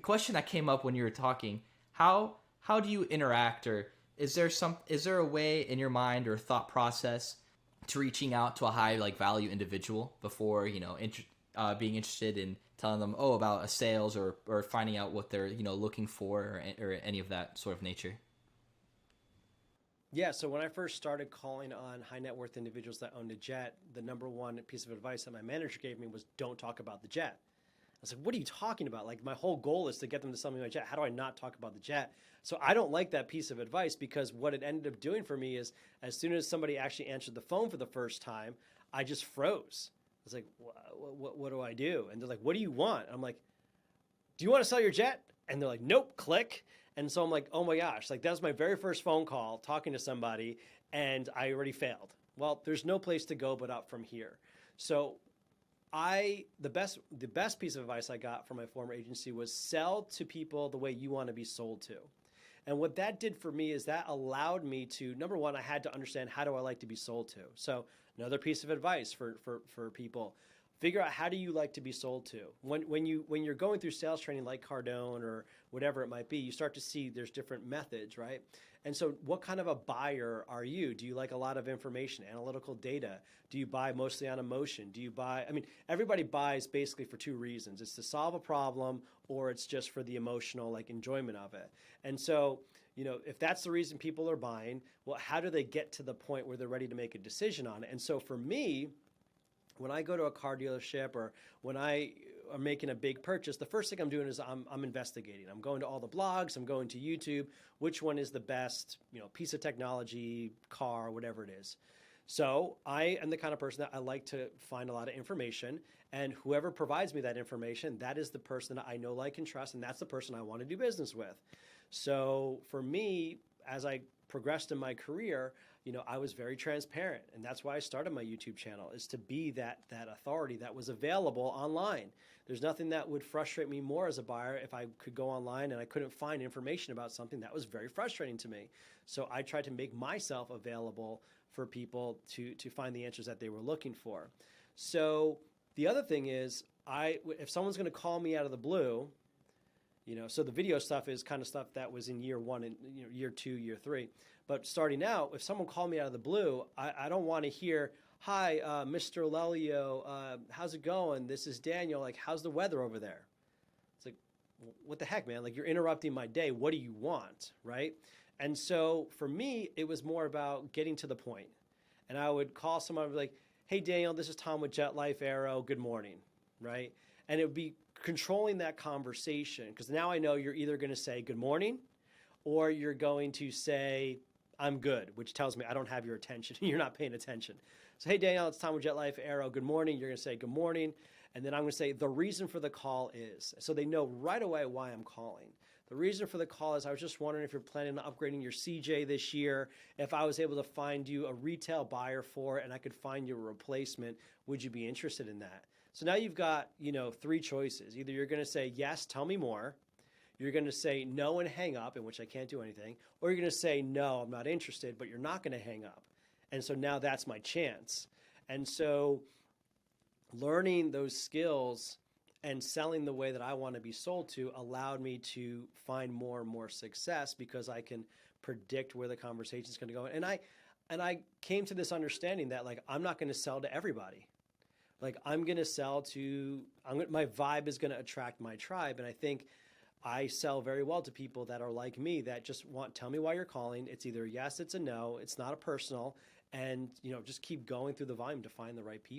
question that came up when you were talking, how do you interact, or is there a way in your mind or thought process to reaching out to a high like value individual before being interested in telling them about a sales or finding out what they're looking for, or any of that sort of nature? Yeah, so when I first started calling on high net worth individuals that owned a jet, the number one piece of advice that my manager gave me was don't talk about the jet. I was like, what are you talking about? Like, my whole goal is to get them to sell me my jet. How do I not talk about the jet? So I don't like that piece of advice, because what it ended up doing for me is as soon as somebody actually answered the phone for the first time, I just froze. I was like, what do I do? And they're like, what do you want? I'm like, do you want to sell your jet? And they're like, nope, click. And so I'm like, oh my gosh, like that was my very first phone call talking to somebody, and I already failed. Well, there's no place to go but up from here. So the best piece of advice I got from my former agency was sell to people the way you want to be sold to. And what that did for me is that allowed me to, number one, I had to understand, how do I like to be sold to? So another piece of advice for people, figure out, how do you like to be sold to? When you're going through sales training like Cardone or whatever it might be, you start to see there's different methods, right? And so what kind of a buyer are you? Do you like a lot of information, analytical data? Do you buy mostly on emotion? Do you buy, everybody buys basically for two reasons. It's to solve a problem, or it's just for the emotional like enjoyment of it. And so, if that's the reason people are buying, well, how do they get to the point where they're ready to make a decision on it? And so for me, when I go to a car dealership, or when I am making a big purchase, the first thing I'm doing is I'm investigating. I'm going to all the blogs, I'm going to YouTube, which one is the best, piece of technology, car, whatever it is. So I am the kind of person that I like to find a lot of information, and whoever provides me that information, that is the person that I know, like, and trust, and that's the person I want to do business with. So for me, as I progressed in my career, I was very transparent, and that's why I started my YouTube channel, is to be that authority that was available online. There's nothing that would frustrate me more as a buyer if I could go online and I couldn't find information about something. That was very frustrating to me. So I tried to make myself available for people to find the answers that they were looking for. So the other thing is, if someone's going to call me out of the blue, so the video stuff is kind of stuff that was in year one and year two, year three. But starting out, if someone called me out of the blue, I don't want to hear, hi, Mr. Lelyo, how's it going? This is Daniel. Like, how's the weather over there? It's like, what the heck, man? Like, you're interrupting my day. What do you want, right? And so for me, it was more about getting to the point. And I would call someone and be like, hey, Daniel, this is Tom with JetLife Aero. Good morning, right? And it would be controlling that conversation, because now I know you're either going to say good morning, or you're going to say I'm good, which tells me I don't have your attention. You're not paying attention. So, hey, Daniel, it's Tom with JetLife Aero. Good morning. You're going to say good morning. And then I'm going to say the reason for the call is. So they know right away why I'm calling. The reason for the call is I was just wondering if you're planning on upgrading your CJ this year. If I was able to find you a retail buyer for it and I could find you a replacement, would you be interested in that? So now you've got, three choices. Either you're going to say, yes, tell me more. You're going to say no and hang up, in which I can't do anything. Or you're going to say, no, I'm not interested, but you're not going to hang up. And so now that's my chance. And so learning those skills and selling the way that I want to be sold to allowed me to find more and more success, because I can predict where the conversation is going to go. And I came to this understanding that, like, I'm not going to sell to everybody. Like, I'm going to sell to, my vibe is going to attract my tribe. And I think I sell very well to people that are like me, that just tell me why you're calling. It's either yes, it's a no, it's not a personal, and just keep going through the volume to find the right people.